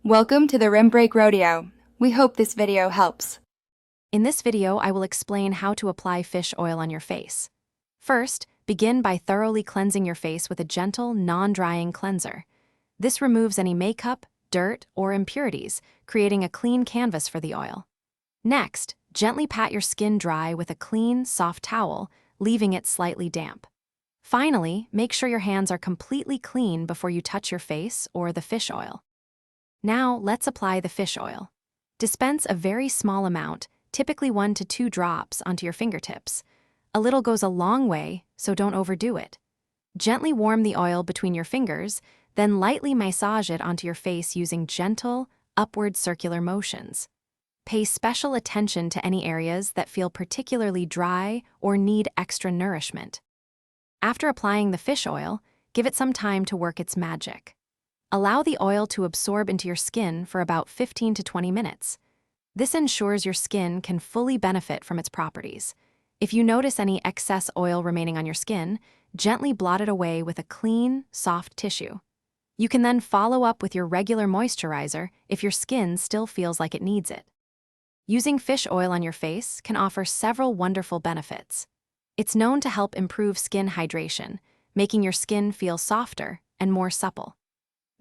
Welcome to the Rim Break Rodeo. We hope this video helps. In this video, I will explain how to apply fish oil on your face. First, begin by thoroughly cleansing your face with a gentle, non-drying cleanser. This removes any makeup, dirt, or impurities, creating a clean canvas for the oil. Next, gently pat your skin dry with a clean, soft towel, leaving it slightly damp. Finally, make sure your hands are completely clean before you touch your face or the fish oil. Now, let's apply the fish oil. Dispense a very small amount, typically 1 to 2 drops, onto your fingertips. A little goes a long way, so don't overdo it. Gently warm the oil between your fingers, then lightly massage it onto your face using gentle, upward circular motions. Pay special attention to any areas that feel particularly dry or need extra nourishment. After applying the fish oil, give it some time to work its magic. Allow the oil to absorb into your skin for about 15 to 20 minutes. This ensures your skin can fully benefit from its properties. If you notice any excess oil remaining on your skin, gently blot it away with a clean, soft tissue. You can then follow up with your regular moisturizer if your skin still feels like it needs it. Using fish oil on your face can offer several wonderful benefits. It's known to help improve skin hydration, making your skin feel softer and more supple.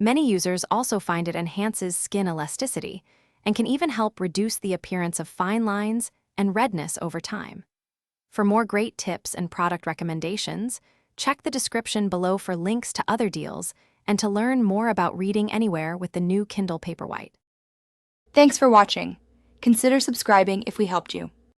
Many users also find it enhances skin elasticity and can even help reduce the appearance of fine lines and redness over time. For more great tips and product recommendations, check the description below for links to other deals and to learn more about reading anywhere with the new Kindle Paperwhite. Thanks for watching. Consider subscribing if we helped you.